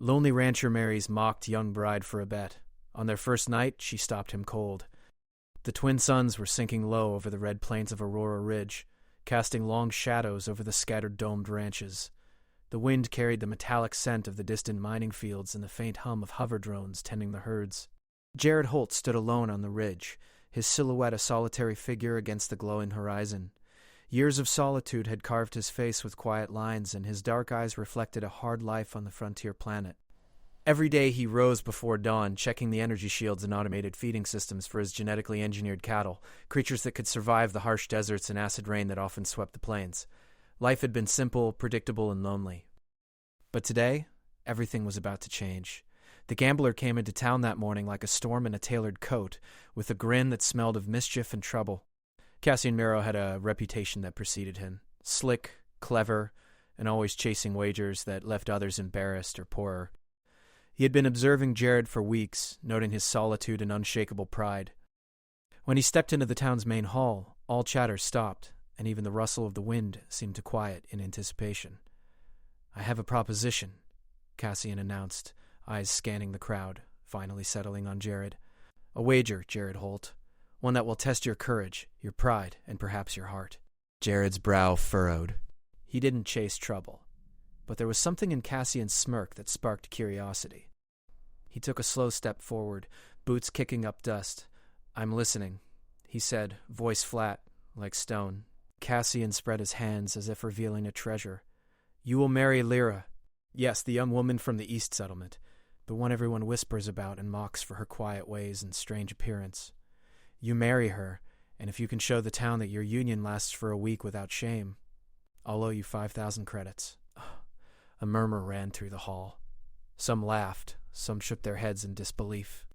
Lonely rancher Marries mocked young bride for a bet. On their first night, she stopped him cold. The twin suns were sinking low over the red plains of Aurora Ridge, casting long shadows over the scattered domed ranches. The wind carried the metallic scent of the distant mining fields and the faint hum of hover drones tending the herds. Jared Holt stood alone on the ridge, his silhouette a solitary figure against the glowing horizon. Years of solitude had carved his face with quiet lines, and his dark eyes reflected a hard life on the frontier planet. Every day he rose before dawn, checking the energy shields and automated feeding systems for his genetically engineered cattle, creatures that could survive the harsh deserts and acid rain that often swept the plains. Life had been simple, predictable, and lonely. But today, everything was about to change. The gambler came into town that morning like a storm in a tailored coat, with a grin that smelled of mischief and trouble. Cassian Mero had a reputation that preceded him. Slick, clever, and always chasing wagers that left others embarrassed or poorer. He had been observing Jared for weeks, noting his solitude and unshakable pride. When he stepped into the town's main hall, all chatter stopped, and even the rustle of the wind seemed to quiet in anticipation. "I have a proposition," Cassian announced, eyes scanning the crowd, finally settling on Jared. "A wager, Jared Holt. One that will test your courage, your pride, and perhaps your heart." Jared's brow furrowed. He didn't chase trouble, but there was something in Cassian's smirk that sparked curiosity. He took a slow step forward, boots kicking up dust. "I'm listening," he said, voice flat, like stone. Cassian spread his hands as if revealing a treasure. "You will marry Lyra. Yes, the young woman from the East Settlement, the one everyone whispers about and mocks for her quiet ways and strange appearance. You marry her, and if you can show the town that your union lasts for a week without shame, I'll owe you 5,000 credits." A murmur ran through the hall. Some laughed, some shook their heads in disbelief.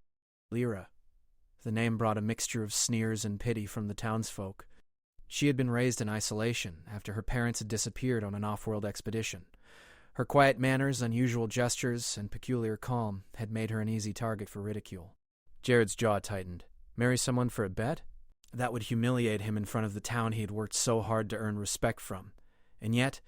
Lyra. The name brought a mixture of sneers and pity from the townsfolk. She had been raised in isolation after her parents had disappeared on an off-world expedition. Her quiet manners, unusual gestures, and peculiar calm had made her an easy target for ridicule. Jared's jaw tightened. Marry someone for a bet? That would humiliate him in front of the town he had worked so hard to earn respect from. And yet,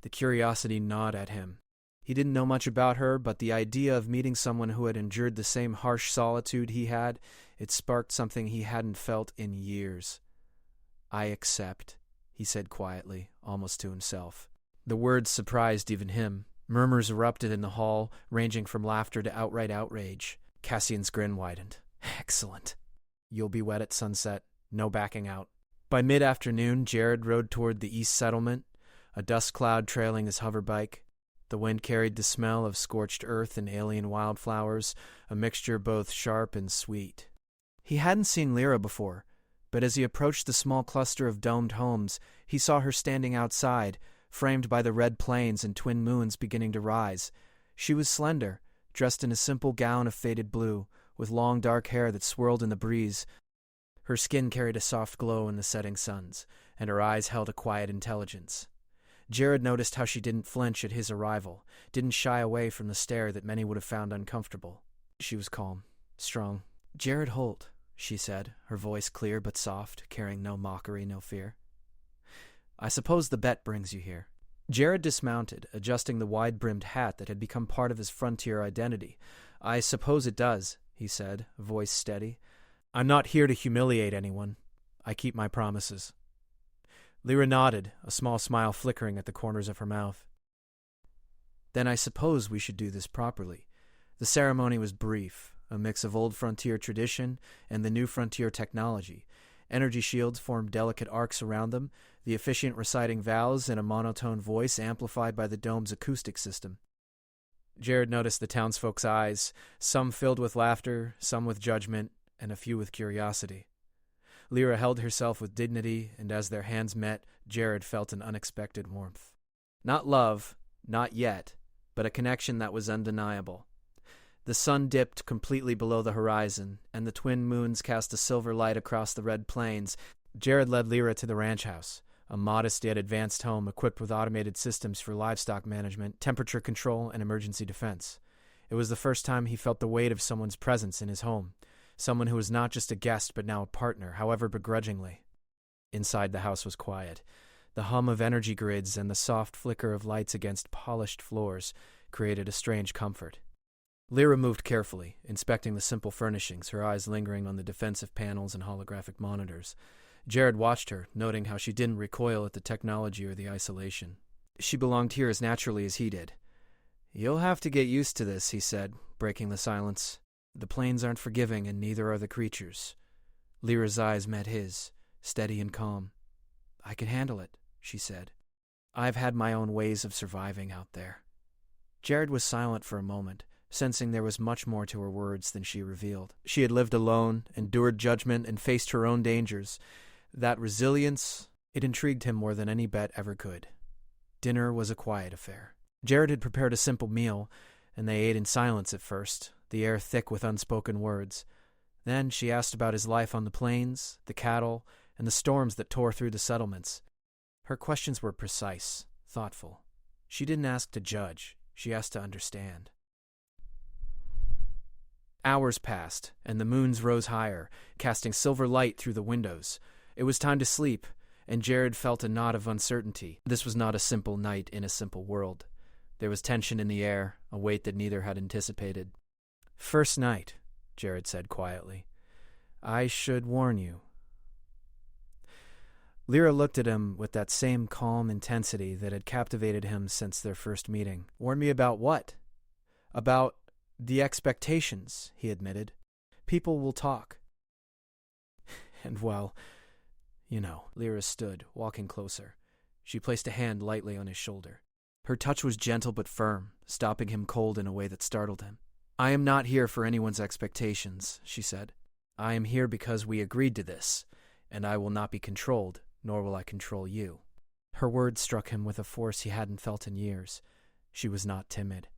the curiosity gnawed at him. He didn't know much about her, but the idea of meeting someone who had endured the same harsh solitude he had, it sparked something he hadn't felt in years. "I accept," he said quietly, almost to himself. The words surprised even him. Murmurs erupted in the hall, ranging from laughter to outright outrage. Cassian's grin widened. "Excellent. You'll be wed at sunset. No backing out." By mid-afternoon, Jared rode toward the East Settlement, a dust cloud trailing his hover bike. The wind carried the smell of scorched earth and alien wildflowers, a mixture both sharp and sweet. He hadn't seen Lyra before, but as he approached the small cluster of domed homes, he saw her standing outside, framed by the red plains and twin moons beginning to rise. She was slender, dressed in a simple gown of faded blue, with long dark hair that swirled in the breeze. Her skin carried a soft glow in the setting suns, and her eyes held a quiet intelligence. Jared noticed how she didn't flinch at his arrival, didn't shy away from the stare that many would have found uncomfortable. She was calm, strong. "Jared Holt," she said, her voice clear but soft, carrying no mockery, no fear. "I suppose the bet brings you here." Jared dismounted, adjusting the wide-brimmed hat that had become part of his frontier identity. "I suppose it does," he said, voice steady. "I'm not here to humiliate anyone. I keep my promises." Lyra nodded, a small smile flickering at the corners of her mouth. "Then I suppose we should do this properly." The ceremony was brief, a mix of old frontier tradition and the new frontier technology. Energy shields formed delicate arcs around them, the efficient reciting vows in a monotone voice amplified by the dome's acoustic system. Jared noticed the townsfolk's eyes, some filled with laughter, some with judgment, and a few with curiosity. Lyra held herself with dignity, and as their hands met, Jared felt an unexpected warmth. Not love, not yet, but a connection that was undeniable. The sun dipped completely below the horizon, and the twin moons cast a silver light across the red plains. Jared led Lyra to the ranch house, a modest yet advanced home equipped with automated systems for livestock management, temperature control, and emergency defense. It was the first time he felt the weight of someone's presence in his home. Someone who was not just a guest but now a partner, however begrudgingly. Inside the house was quiet. The hum of energy grids and the soft flicker of lights against polished floors created a strange comfort. Lyra moved carefully, inspecting the simple furnishings, her eyes lingering on the defensive panels and holographic monitors. Jared watched her, noting how she didn't recoil at the technology or the isolation. She belonged here as naturally as he did. "You'll have to get used to this," he said, breaking the silence. "The planes aren't forgiving, and neither are the creatures." Lyra's eyes met his, steady and calm. "I can handle it," she said. "I've had my own ways of surviving out there." Jared was silent for a moment, sensing there was much more to her words than she revealed. She had lived alone, endured judgment, and faced her own dangers. That resilience, it intrigued him more than any bet ever could. Dinner was a quiet affair. Jared had prepared a simple meal, and they ate in silence at first, the air thick with unspoken words. Then she asked about his life on the plains, the cattle, and the storms that tore through the settlements. Her questions were precise, thoughtful. She didn't ask to judge, she asked to understand. Hours passed, and the moons rose higher, casting silver light through the windows. It was time to sleep, and Jared felt a knot of uncertainty. This was not a simple night in a simple world. There was tension in the air, a weight that neither had anticipated. "First night," Jared said quietly. "I should warn you." Lyra looked at him with that same calm intensity that had captivated him since their first meeting. "Warn me about what?" "About the expectations," he admitted. "People will talk." "And well, you know." Lyra stood, walking closer. She placed a hand lightly on his shoulder. Her touch was gentle but firm, stopping him cold in a way that startled him. "I am not here for anyone's expectations," she said. "I am here because we agreed to this, and I will not be controlled, nor will I control you." Her words struck him with a force he hadn't felt in years. She was not timid.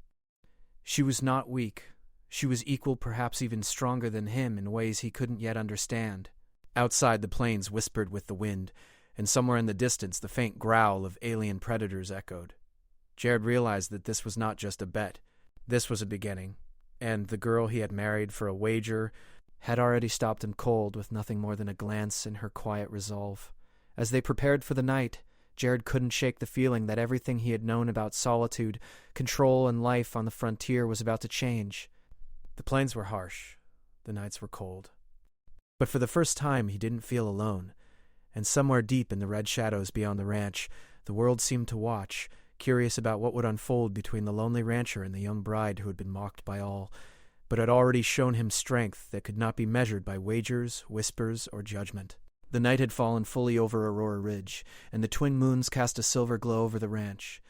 She was not weak. She was equal, perhaps even stronger than him in ways he couldn't yet understand. Outside, the planes whispered with the wind, and somewhere in the distance the faint growl of alien predators echoed. Jared realized that this was not just a bet. This was a beginning, and the girl he had married for a wager had already stopped him cold with nothing more than a glance and her quiet resolve. As they prepared for the night, Jared couldn't shake the feeling that everything he had known about solitude, control, and life on the frontier was about to change. The plains were harsh. The nights were cold. But for the first time, he didn't feel alone. And somewhere deep in the red shadows beyond the ranch, the world seemed to watch, curious about what would unfold between the lonely rancher and the young bride who had been mocked by all, but had already shown him strength that could not be measured by wagers, whispers, or judgment. The night had fallen fully over Aurora Ridge, and the twin moons cast a silver glow over the ranch.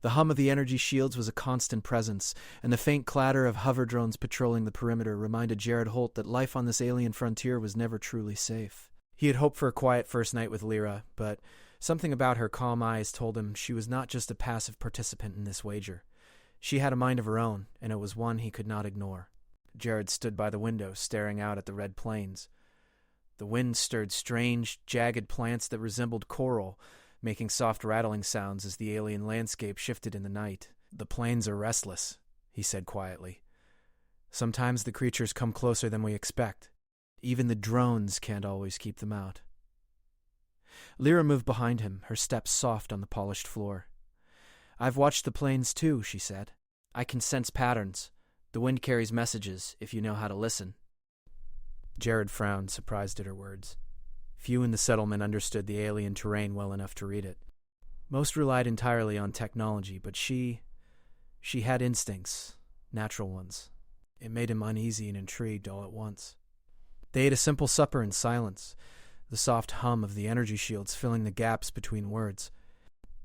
The hum of the energy shields was a constant presence, and the faint clatter of hover drones patrolling the perimeter reminded Jared Holt that life on this alien frontier was never truly safe. He had hoped for a quiet first night with Lyra, but something about her calm eyes told him she was not just a passive participant in this wager. She had a mind of her own, and it was one he could not ignore. Jared stood by the window, staring out at the red plains. The wind stirred strange, jagged plants that resembled coral, making soft rattling sounds as the alien landscape shifted in the night. "The plains are restless," he said quietly. "Sometimes the creatures come closer than we expect. Even the drones can't always keep them out." Lyra moved behind him, her steps soft on the polished floor. "I've watched the plains too," she said. "I can sense patterns. The wind carries messages, if you know how to listen." Jared frowned, surprised at her words. Few in the settlement understood the alien terrain well enough to read it. Most relied entirely on technology, but she had instincts, natural ones. It made him uneasy and intrigued all at once. They ate a simple supper in silence, the soft hum of the energy shields filling the gaps between words.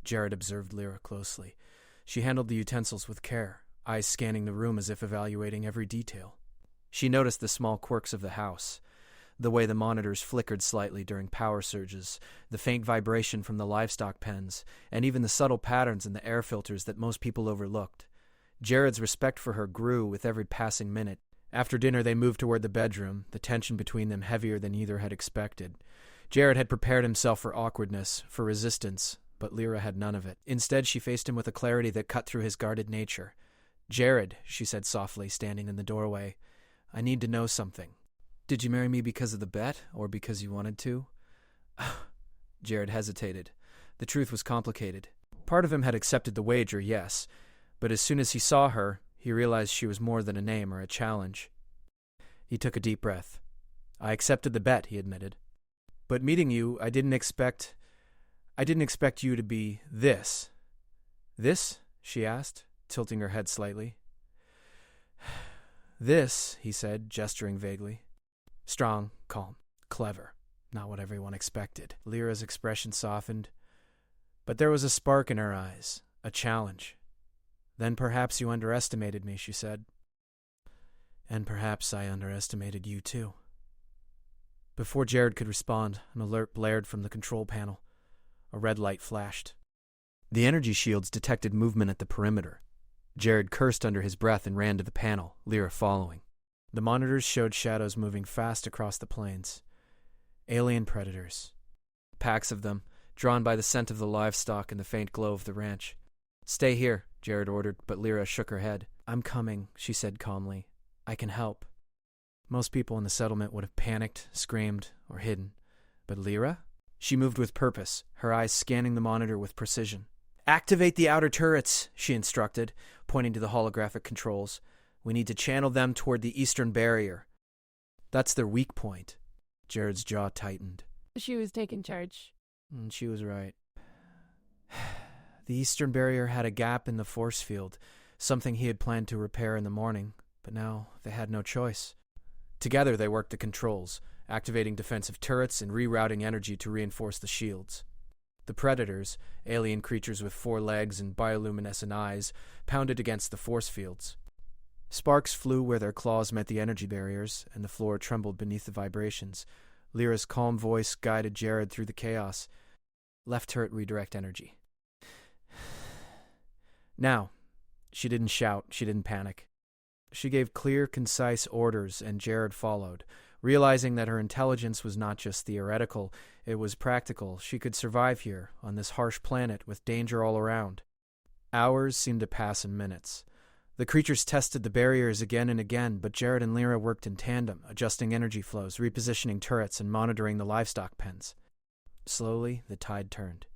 Jared observed Lyra closely. She handled the utensils with care, eyes scanning the room as if evaluating every detail. She noticed the small quirks of the house, the way the monitors flickered slightly during power surges, the faint vibration from the livestock pens, and even the subtle patterns in the air filters that most people overlooked. Jared's respect for her grew with every passing minute. After dinner, they moved toward the bedroom, the tension between them heavier than either had expected. Jared had prepared himself for awkwardness, for resistance, but Lyra had none of it. Instead, she faced him with a clarity that cut through his guarded nature. "Jared," she said softly, standing in the doorway, "I need to know something. Did you marry me because of the bet, or because you wanted to?" Jared hesitated. The truth was complicated. Part of him had accepted the wager, yes, but as soon as he saw her, He realized she was more than a name or a challenge. He took a deep breath. I accepted the bet, he admitted. But meeting you, I didn't expect you to be this. This? She asked, tilting her head slightly. This, he said, gesturing vaguely. Strong, calm, clever. Not what everyone expected. Lyra's expression softened, but there was a spark in her eyes, a challenge. Then perhaps you underestimated me, she said. And perhaps I underestimated you too. Before Jared could respond, an alert blared from the control panel. A red light flashed. The energy shields detected movement at the perimeter. Jared cursed under his breath and ran to the panel, Lyra following. The monitors showed shadows moving fast across the plains. Alien predators. Packs of them, drawn by the scent of the livestock and the faint glow of the ranch. Stay here, Jared ordered, but Lyra shook her head. I'm coming, she said calmly. I can help. Most people in the settlement would have panicked, screamed, or hidden. But Lyra? She moved with purpose, her eyes scanning the monitor with precision. Activate the outer turrets, she instructed, pointing to the holographic controls. We need to channel them toward the eastern barrier. That's their weak point. Jared's jaw tightened. She was taking charge. She was right. The eastern barrier had a gap in the force field, something he had planned to repair in the morning, but now they had no choice. Together they worked the controls, activating defensive turrets and rerouting energy to reinforce the shields. The predators, alien creatures with 4 legs and bioluminescent eyes, pounded against the force fields. Sparks flew where their claws met the energy barriers, and the floor trembled beneath the vibrations. Lyra's calm voice guided Jared through the chaos. Left turret redirect energy. Now, she didn't shout, she didn't panic. She gave clear, concise orders, and Jared followed. Realizing that her intelligence was not just theoretical, it was practical. She could survive here, on this harsh planet, with danger all around. Hours seemed to pass in minutes. The creatures tested the barriers again and again, but Jared and Lyra worked in tandem, adjusting energy flows, repositioning turrets, and monitoring the livestock pens. Slowly, the tide turned.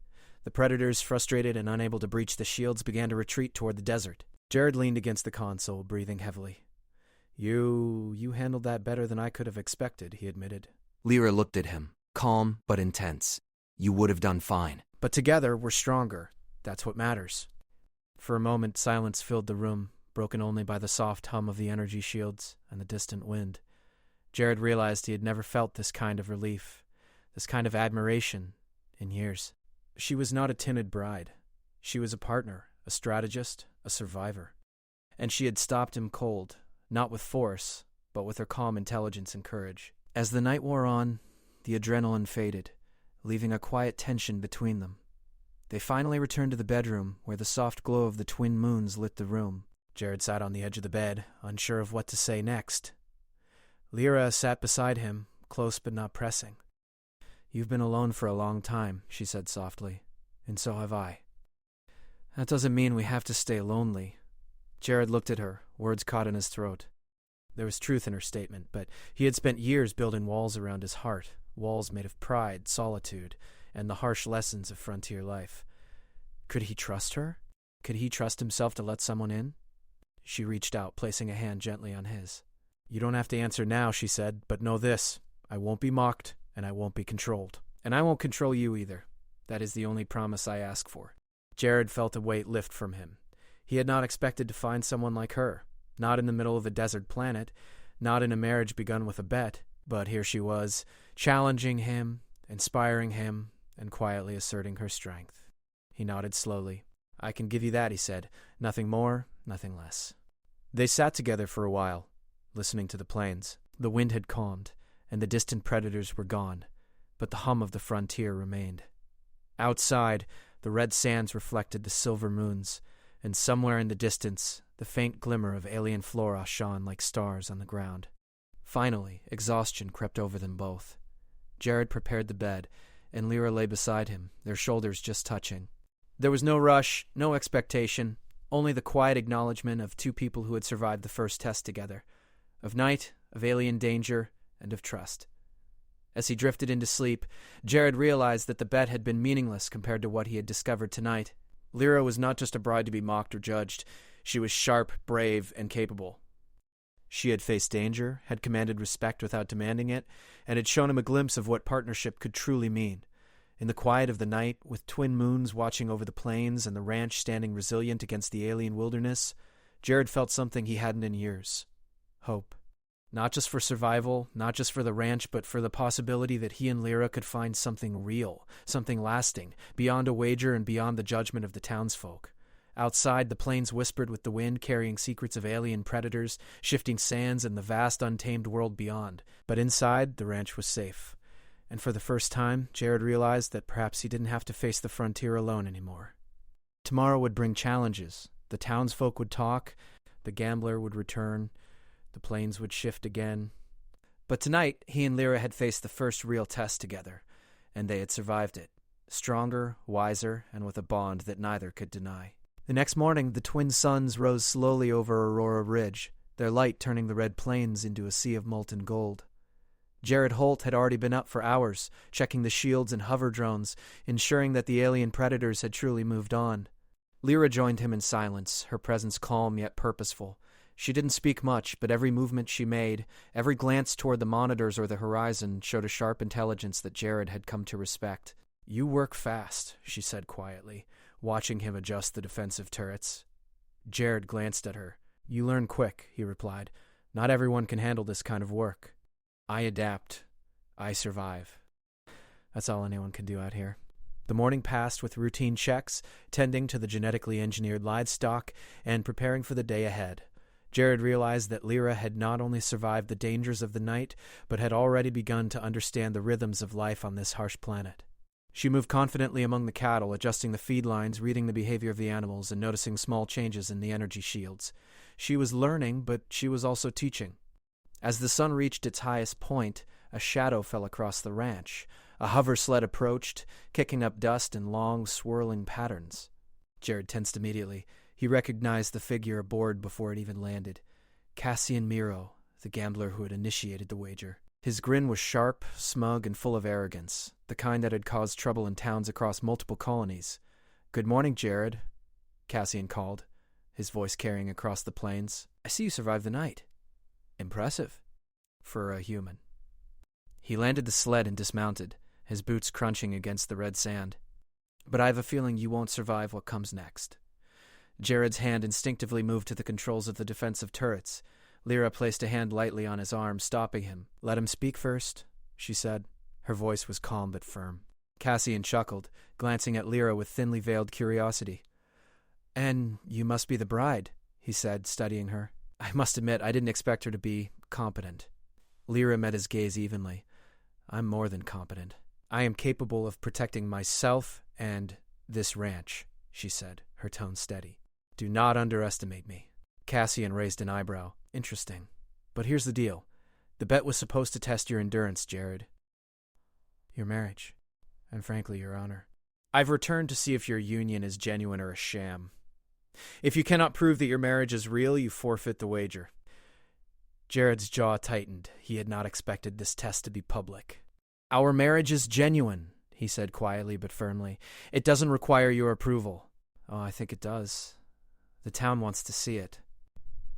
The predators, frustrated and unable to breach the shields, began to retreat toward the desert. Jared leaned against the console, breathing heavily. You handled that better than I could have expected, he admitted. Lyra looked at him, calm but intense. You would have done fine. But together, we're stronger. That's what matters. For a moment, silence filled the room, broken only by the soft hum of the energy shields and the distant wind. Jared realized he had never felt this kind of relief, this kind of admiration, in years. She was not a timid bride. She was a partner, a strategist, a survivor. And she had stopped him cold, not with force, but with her calm intelligence and courage. As the night wore on, the adrenaline faded, leaving a quiet tension between them. They finally returned to the bedroom, where the soft glow of the twin moons lit the room. Jared sat on the edge of the bed, unsure of what to say next. Lyra sat beside him, close but not pressing. You've been alone for a long time, she said softly, and so have I. That doesn't mean we have to stay lonely. Jared looked at her, words caught in his throat. There was truth in her statement, but he had spent years building walls around his heart, walls made of pride, solitude, and the harsh lessons of frontier life. Could he trust her? Could he trust himself to let someone in? She reached out, placing a hand gently on his. You don't have to answer now, she said, but know this. I won't be mocked, and I won't be controlled. And I won't control you either. That is the only promise I ask for. Jared felt a weight lift from him. He had not expected to find someone like her, not in the middle of a desert planet, not in a marriage begun with a bet, but here she was, challenging him, inspiring him, and quietly asserting her strength. He nodded slowly. I can give you that, he said. Nothing more, nothing less. They sat together for a while, listening to the plains. The wind had calmed, and the distant predators were gone, but the hum of the frontier remained. Outside, the red sands reflected the silver moons, and somewhere in the distance, the faint glimmer of alien flora shone like stars on the ground. Finally, exhaustion crept over them both. Jared prepared the bed, and Lyra lay beside him, their shoulders just touching. There was no rush, no expectation, only the quiet acknowledgement of two people who had survived the first test together, of night, of alien danger, and of trust. As he drifted into sleep, Jared realized that the bet had been meaningless compared to what he had discovered tonight. Lyra was not just a bride to be mocked or judged. She was sharp, brave, and capable. She had faced danger, had commanded respect without demanding it, and had shown him a glimpse of what partnership could truly mean. In the quiet of the night, with twin moons watching over the plains and the ranch standing resilient against the alien wilderness, Jared felt something he hadn't in years. Hope. Not just for survival, not just for the ranch, but for the possibility that he and Lyra could find something real, something lasting, beyond a wager and beyond the judgment of the townsfolk. Outside, the plains whispered with the wind, carrying secrets of alien predators, shifting sands, and the vast untamed world beyond. But inside, the ranch was safe. And for the first time, Jared realized that perhaps he didn't have to face the frontier alone anymore. Tomorrow would bring challenges. The townsfolk would talk, the gambler would return, the plains would shift again. But tonight, he and Lyra had faced the first real test together, and they had survived it, stronger, wiser, and with a bond that neither could deny. The next morning, the twin suns rose slowly over Aurora Ridge, their light turning the red plains into a sea of molten gold. Jared Holt had already been up for hours, checking the shields and hover drones, ensuring that the alien predators had truly moved on. Lyra joined him in silence, her presence calm yet purposeful. She didn't speak much, but every movement she made, every glance toward the monitors or the horizon, showed a sharp intelligence that Jared had come to respect. "You work fast," she said quietly, watching him adjust the defensive turrets. Jared glanced at her. "You learn quick," he replied. "Not everyone can handle this kind of work." "I adapt. I survive." That's all anyone can do out here. The morning passed with routine checks, tending to the genetically engineered livestock, and preparing for the day ahead. Jared realized that Lyra had not only survived the dangers of the night, but had already begun to understand the rhythms of life on this harsh planet. She moved confidently among the cattle, adjusting the feed lines, reading the behavior of the animals, and noticing small changes in the energy shields. She was learning, but she was also teaching. As the sun reached its highest point, a shadow fell across the ranch. A hover sled approached, kicking up dust in long, swirling patterns. Jared tensed immediately. He recognized the figure aboard before it even landed. Cassian Miro, the gambler who had initiated the wager. His grin was sharp, smug, and full of arrogance, the kind that had caused trouble in towns across multiple colonies. "Good morning, Jared," Cassian called, his voice carrying across the plains. "I see you survived the night. Impressive. For a human." He landed the sled and dismounted, his boots crunching against the red sand. "But I have a feeling you won't survive what comes next." Jared's hand instinctively moved to the controls of the defensive turrets. Lyra placed a hand lightly on his arm, stopping him. "Let him speak first," she said. Her voice was calm but firm. Cassian chuckled, glancing at Lyra with thinly veiled curiosity. "And you must be the bride," he said, studying her. "I must admit, I didn't expect her to be competent." Lyra met his gaze evenly. "I'm more than competent. I am capable of protecting myself and this ranch," she said, her tone steady. "Do not underestimate me." Cassian raised an eyebrow. "Interesting. But here's the deal. The bet was supposed to test your endurance, Jared. Your marriage. And frankly, your honor. I've returned to see if your union is genuine or a sham. If you cannot prove that your marriage is real, you forfeit the wager." Jared's jaw tightened. He had not expected this test to be public. "Our marriage is genuine," he said quietly but firmly. "It doesn't require your approval." "Oh, I think it does. The town wants to see it.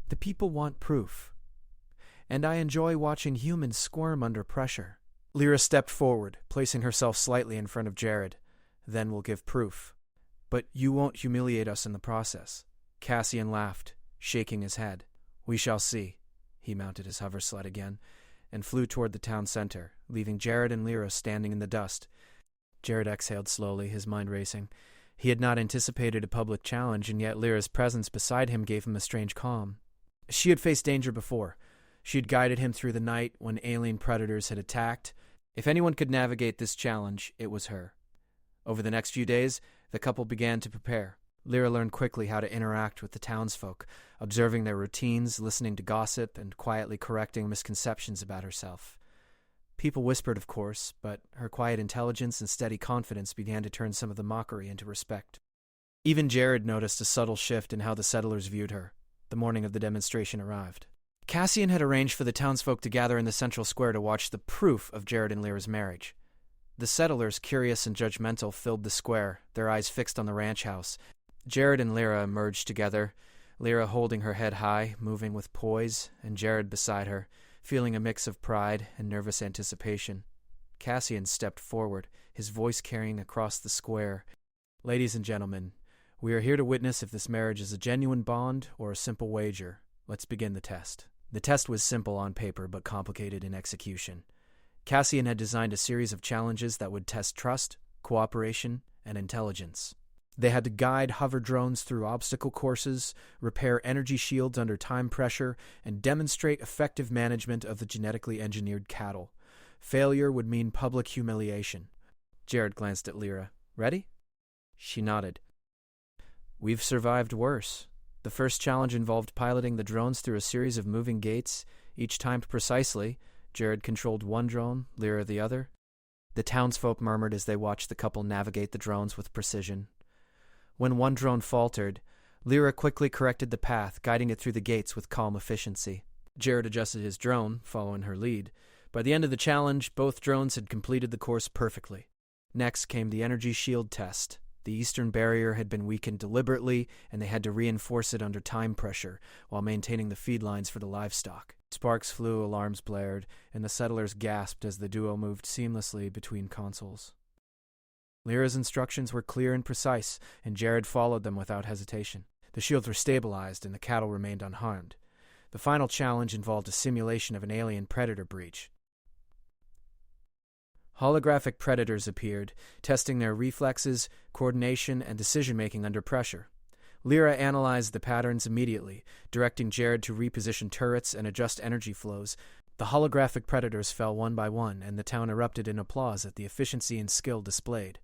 The people want proof. And I enjoy watching humans squirm under pressure." Lyra stepped forward, placing herself slightly in front of Jared. "Then we'll give proof. But you won't humiliate us in the process." Cassian laughed, shaking his head. "We shall see." He mounted his hover sled again and flew toward the town center, leaving Jared and Lyra standing in the dust. Jared exhaled slowly, his mind racing. He had not anticipated a public challenge, and yet Lyra's presence beside him gave him a strange calm. She had faced danger before. She had guided him through the night when alien predators had attacked. If anyone could navigate this challenge, it was her. Over the next few days, the couple began to prepare. Lyra learned quickly how to interact with the townsfolk, observing their routines, listening to gossip, and quietly correcting misconceptions about herself. People whispered, of course, but her quiet intelligence and steady confidence began to turn some of the mockery into respect. Even Jared noticed a subtle shift in how the settlers viewed her. The morning of the demonstration arrived. Cassian had arranged for the townsfolk to gather in the central square to watch the proof of Jared and Lyra's marriage. The settlers, curious and judgmental, filled the square, their eyes fixed on the ranch house. Jared and Lyra emerged together, Lyra holding her head high, moving with poise, and Jared beside her, feeling a mix of pride and nervous anticipation. Cassian stepped forward, his voice carrying across the square. "Ladies and gentlemen, we are here to witness if this marriage is a genuine bond or a simple wager. Let's begin the test." The test was simple on paper but complicated in execution. Cassian had designed a series of challenges that would test trust, cooperation, and intelligence. They had to guide hover drones through obstacle courses, repair energy shields under time pressure, and demonstrate effective management of the genetically engineered cattle. Failure would mean public humiliation. Jared glanced at Lyra. "Ready?" She nodded. "We've survived worse. The first challenge involved piloting the drones through a series of moving gates, each timed precisely. Jared controlled one drone, Lyra the other. The townsfolk murmured as they watched the couple navigate the drones with precision. When one drone faltered, Lyra quickly corrected the path, guiding it through the gates with calm efficiency. Jared adjusted his drone, following her lead. By the end of the challenge, both drones had completed the course perfectly. Next came the energy shield test. The eastern barrier had been weakened deliberately, and they had to reinforce it under time pressure while maintaining the feed lines for the livestock. Sparks flew, alarms blared, and the settlers gasped as the duo moved seamlessly between consoles. Lyra's instructions were clear and precise, and Jared followed them without hesitation. The shields were stabilized, and the cattle remained unharmed. The final challenge involved a simulation of an alien predator breach. Holographic predators appeared, testing their reflexes, coordination, and decision-making under pressure. Lyra analyzed the patterns immediately, directing Jared to reposition turrets and adjust energy flows. The holographic predators fell one by one, and the town erupted in applause at the efficiency and skill displayed.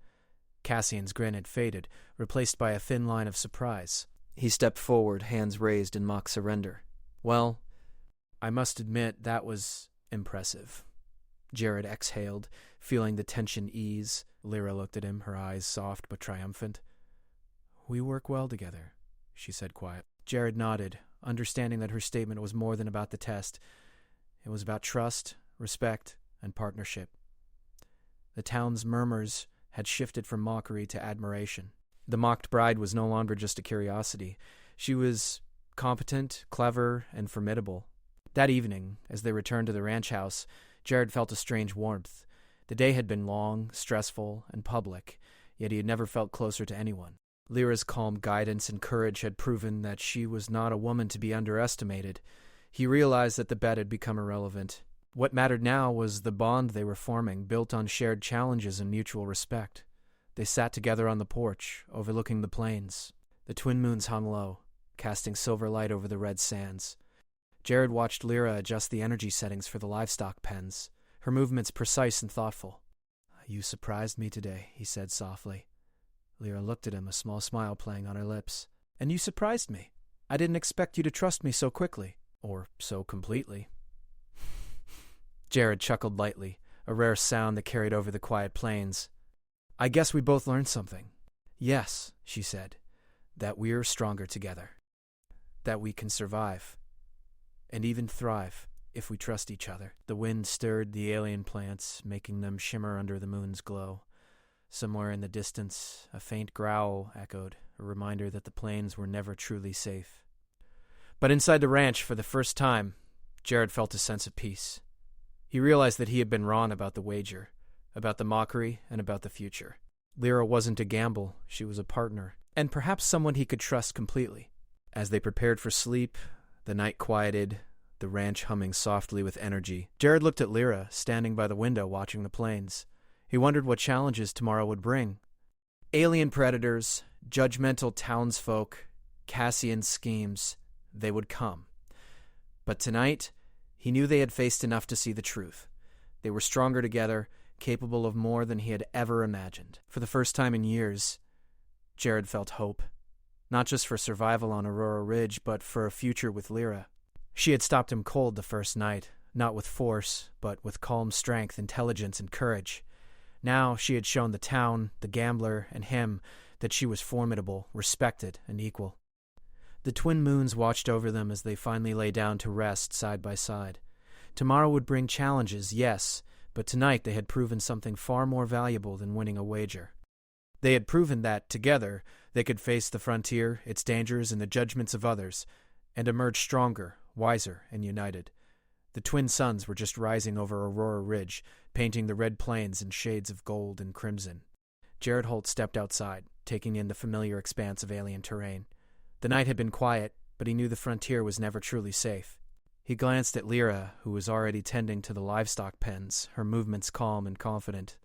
Cassian's grin had faded, replaced by a thin line of surprise. He stepped forward, hands raised in mock surrender. "Well, I must admit that was impressive." Jared exhaled, feeling the tension ease. Lyra looked at him, her eyes soft but triumphant. "We work well together," she said quietly. Jared nodded, understanding that her statement was more than about the test. It was about trust, respect, and partnership. The town's murmurs had shifted from mockery to admiration. The mocked bride was no longer just a curiosity. She was competent, clever, and formidable. That evening, as they returned to the ranch house, Jared felt a strange warmth. The day had been long, stressful, and public, yet he had never felt closer to anyone. Lyra's calm guidance and courage had proven that she was not a woman to be underestimated. He realized that the bet had become irrelevant. What mattered now was the bond they were forming, built on shared challenges and mutual respect. They sat together on the porch, overlooking the plains. The twin moons hung low, casting silver light over the red sands. Jared watched Lyra adjust the energy settings for the livestock pens, her movements precise and thoughtful. "You surprised me today," he said softly. Lyra looked at him, a small smile playing on her lips. "And you surprised me. I didn't expect you to trust me so quickly, or so completely." Jared chuckled lightly, a rare sound that carried over the quiet plains. "I guess we both learned something." "Yes," she said, "that we're stronger together. That we can survive. And even thrive, if we trust each other." The wind stirred the alien plants, making them shimmer under the moon's glow. Somewhere in the distance, a faint growl echoed, a reminder that the plains were never truly safe. But inside the ranch, for the first time, Jared felt a sense of peace. He realized that he had been wrong about the wager, about the mockery, and about the future. Lyra wasn't a gamble, she was a partner, and perhaps someone he could trust completely. As they prepared for sleep, the night quieted, the ranch humming softly with energy. Jared looked at Lyra, standing by the window watching the plains. He wondered what challenges tomorrow would bring. Alien predators, judgmental townsfolk, Cassian schemes, they would come. But tonight, he knew they had faced enough to see the truth. They were stronger together, capable of more than he had ever imagined. For the first time in years, Jared felt hope. Not just for survival on Aurora Ridge, but for a future with Lyra. She had stopped him cold the first night, not with force, but with calm strength, intelligence, and courage. Now she had shown the town, the gambler, and him that she was formidable, respected, and equal. The twin moons watched over them as they finally lay down to rest side by side. Tomorrow would bring challenges, yes, but tonight they had proven something far more valuable than winning a wager. They had proven that, together, they could face the frontier, its dangers, and the judgments of others, and emerge stronger, wiser, and united. The twin suns were just rising over Aurora Ridge, painting the red plains in shades of gold and crimson. Jared Holt stepped outside, taking in the familiar expanse of alien terrain. The night had been quiet, but he knew the frontier was never truly safe. He glanced at Lyra, who was already tending to the livestock pens, her movements calm and confident.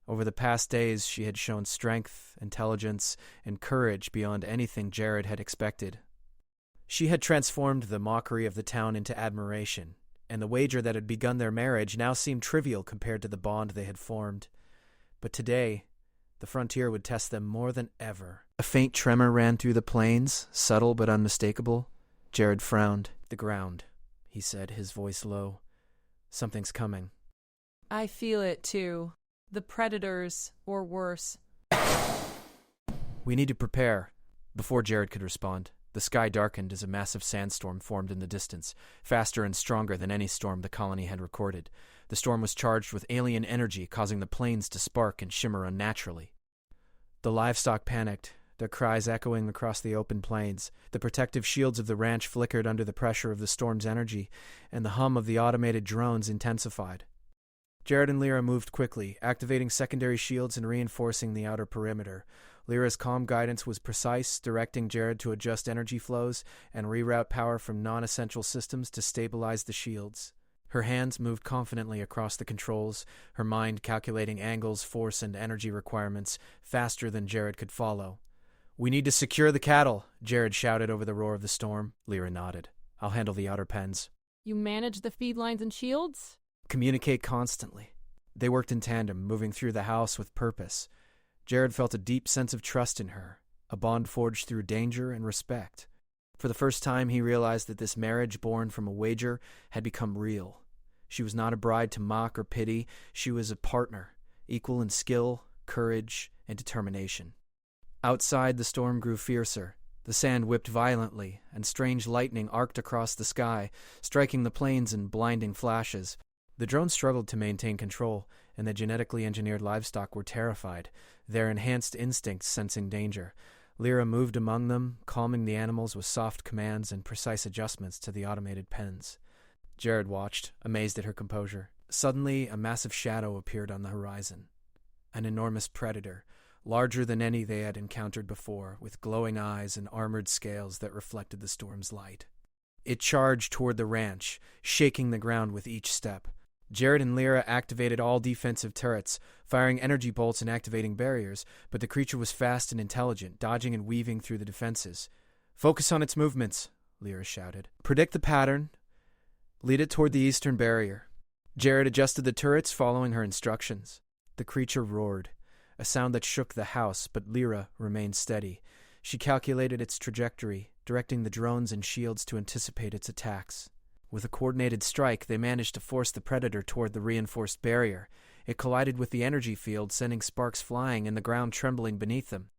Over the past days, she had shown strength, intelligence, and courage beyond anything Jared had expected. She had transformed the mockery of the town into admiration, and the wager that had begun their marriage now seemed trivial compared to the bond they had formed. But today, the frontier would test them more than ever. A faint tremor ran through the plains, subtle but unmistakable. Jared frowned. "The ground," he said, his voice low. "Something's coming." I feel it too. The predators, or worse. "We need to prepare." Before Jared could respond, the sky darkened as a massive sandstorm formed in the distance, faster and stronger than any storm the colony had recorded. The storm was charged with alien energy, causing the plains to spark and shimmer unnaturally. The livestock panicked, their cries echoing across the open plains. The protective shields of the ranch flickered under the pressure of the storm's energy, and the hum of the automated drones intensified. Jared and Lyra moved quickly, activating secondary shields and reinforcing the outer perimeter. Lyra's calm guidance was precise, directing Jared to adjust energy flows and reroute power from non-essential systems to stabilize the shields. Her hands moved confidently across the controls, her mind calculating angles, force, and energy requirements faster than Jared could follow. "We need to secure the cattle," Jared shouted over the roar of the storm. Lyra nodded. "I'll handle the outer pens." You manage the feed lines and shields? Communicate constantly. They worked in tandem, moving through the house with purpose. Jared felt a deep sense of trust in her, a bond forged through danger and respect. For the first time, he realized that this marriage born from a wager had become real. She was not a bride to mock or pity. She was a partner, equal in skill, courage, and determination. Outside, the storm grew fiercer. The sand whipped violently, and strange lightning arced across the sky, striking the plains in blinding flashes. The drones struggled to maintain control, and the genetically engineered livestock were terrified, their enhanced instincts sensing danger. Lyra moved among them, calming the animals with soft commands and precise adjustments to the automated pens. Jared watched, amazed at her composure. Suddenly, a massive shadow appeared on the horizon. An enormous predator, larger than any they had encountered before, with glowing eyes and armored scales that reflected the storm's light. It charged toward the ranch, shaking the ground with each step. Jared and Lyra activated all defensive turrets, firing energy bolts and activating barriers, but the creature was fast and intelligent, dodging and weaving through the defenses. "Focus on its movements," Lyra shouted. "Predict the pattern. Lead it toward the eastern barrier." Jared adjusted the turrets, following her instructions. The creature roared, a sound that shook the house, but Lyra remained steady. She calculated its trajectory, directing the drones and shields to anticipate its attacks. With a coordinated strike, they managed to force the predator toward the reinforced barrier. It collided with the energy field, sending sparks flying and the ground trembling beneath them.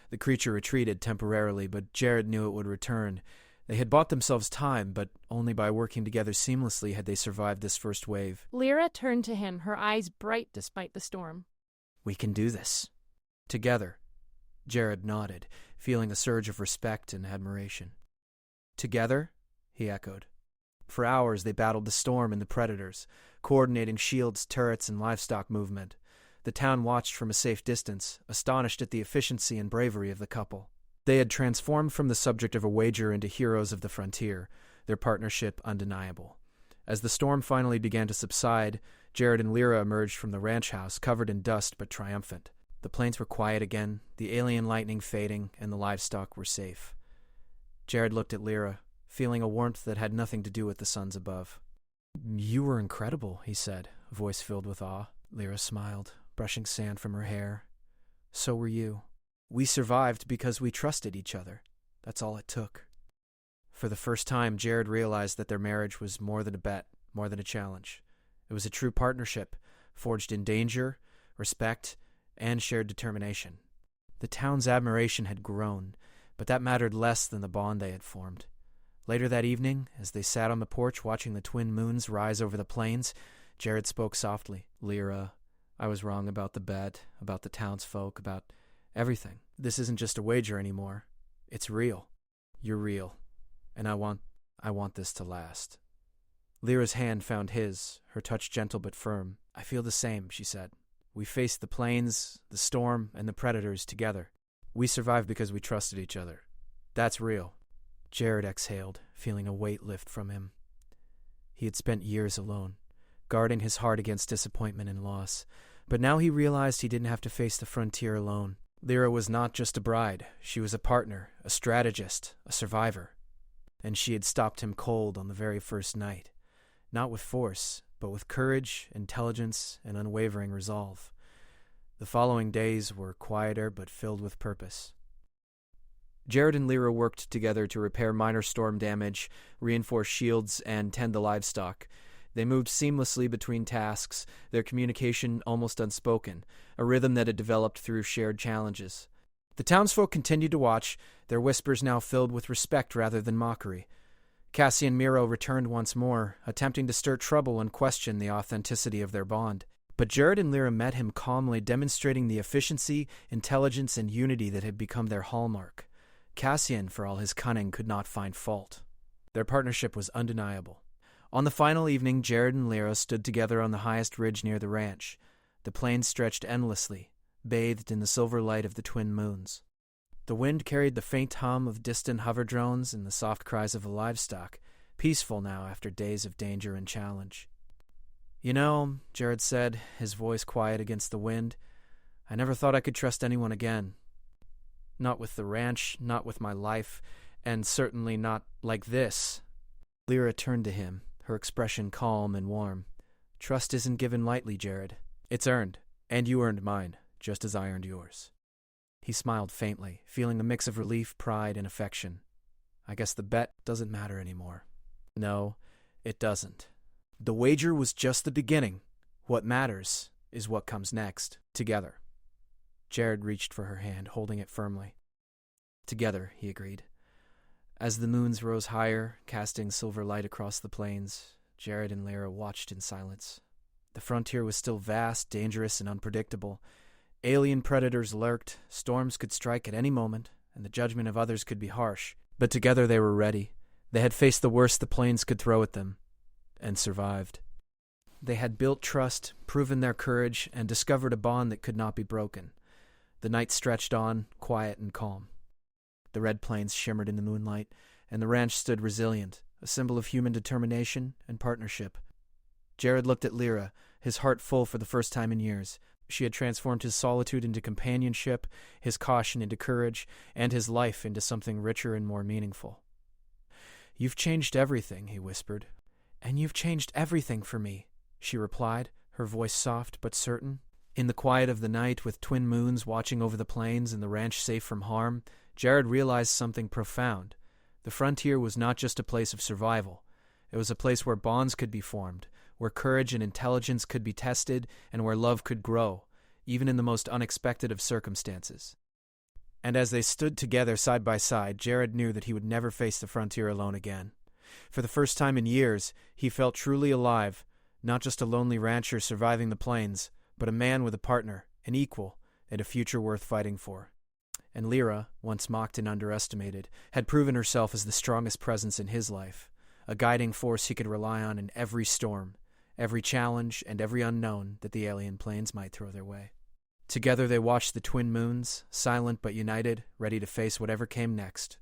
The creature retreated temporarily, but Jared knew it would return. They had bought themselves time, but only by working together seamlessly had they survived this first wave. Lyra turned to him, her eyes bright despite the storm. "We can do this. Together." Jared nodded, feeling a surge of respect and admiration. "Together?" he echoed. For hours they battled the storm and the predators, coordinating shields, turrets, and livestock movement. The town watched from a safe distance, astonished at the efficiency and bravery of the couple. They had transformed from the subject of a wager into heroes of the frontier, their partnership undeniable. As the storm finally began to subside, Jared and Lyra emerged from the ranch house, covered in dust but triumphant. The plains were quiet again, the alien lightning fading, and the livestock were safe. Jared looked at Lyra, feeling a warmth that had nothing to do with the suns above. "You were incredible," he said, a voice filled with awe. Lyra smiled, brushing sand from her hair. "So were you. We survived because we trusted each other. That's all it took." For the first time, Jared realized that their marriage was more than a bet, more than a challenge. It was a true partnership, forged in danger, respect, and shared determination. The town's admiration had grown, but that mattered less than the bond they had formed. Later that evening, as they sat on the porch watching the twin moons rise over the plains, Jared spoke softly. "Lyra, I was wrong about the bet, about the townsfolk, about Everything. This isn't just a wager anymore. It's real. You're real. And I want this to last. Lyra's hand found his, her touch gentle but firm. I feel the same, she said. We faced the plains, the storm, and the predators together. We survived because we trusted each other. That's real. Jared exhaled, feeling a weight lift from him. He had spent years alone, guarding his heart against disappointment and loss. But now he realized he didn't have to face the frontier alone. Lyra was not just a bride. She was a partner, a strategist, a survivor. And she had stopped him cold on the very first night. Not with force, but with courage, intelligence, and unwavering resolve. The following days were quieter but filled with purpose. Jared and Lyra worked together to repair minor storm damage, reinforce shields, and tend the livestock. They moved seamlessly between tasks, their communication almost unspoken, a rhythm that had developed through shared challenges. The townsfolk continued to watch, their whispers now filled with respect rather than mockery. Cassie and Miro returned once more, attempting to stir trouble and question the authenticity of their bond. But Jared and Lyra met him calmly, demonstrating the efficiency, intelligence, and unity that had become their hallmark. Cassian, for all his cunning, could not find fault. Their partnership was undeniable. On the final evening, Jared and Lyra stood together on the highest ridge near the ranch. The plains stretched endlessly, bathed in the silver light of the twin moons. The wind carried the faint hum of distant hover drones and the soft cries of the livestock, peaceful now after days of danger and challenge. You know, Jared said, his voice quiet against the wind, I never thought I could trust anyone again. Not with the ranch, not with my life, and certainly not like this. Lyra turned to him, her expression calm and warm. Trust isn't given lightly, Jared. It's earned, and you earned mine, just as I earned yours. He smiled faintly, feeling a mix of relief, pride, and affection. I guess the bet doesn't matter anymore. No, it doesn't. The wager was just the beginning. What matters is what comes next, together. Jared reached for her hand, holding it firmly. Together, he agreed. As the moons rose higher, casting silver light across the plains, Jared and Lyra watched in silence. The frontier was still vast, dangerous, and unpredictable. Alien predators lurked, storms could strike at any moment, and the judgment of others could be harsh. But together they were ready. They had faced the worst the plains could throw at them, and survived. They had built trust, proven their courage, and discovered a bond that could not be broken. The night stretched on, quiet and calm. The red plains shimmered in the moonlight, and the ranch stood resilient, a symbol of human determination and partnership. Jared looked at Lyra, his heart full for the first time in years. She had transformed his solitude into companionship, his caution into courage, and his life into something richer and more meaningful. You've changed everything, he whispered. And you've changed everything for me, she replied, her voice soft but certain. In the quiet of the night, with twin moons watching over the plains and the ranch safe from harm, Jared realized something profound. The frontier was not just a place of survival. It was a place where bonds could be formed, where courage and intelligence could be tested, and where love could grow, even in the most unexpected of circumstances. And as they stood together side by side, Jared knew that he would never face the frontier alone again. For the first time in years, he felt truly alive, not just a lonely rancher surviving the plains, but a man with a partner, an equal, and a future worth fighting for. And Lyra, once mocked and underestimated, had proven herself as the strongest presence in his life, a guiding force he could rely on in every storm, every challenge, and every unknown that the alien plains might throw their way. Together they watched the twin moons, silent but united, ready to face whatever came next.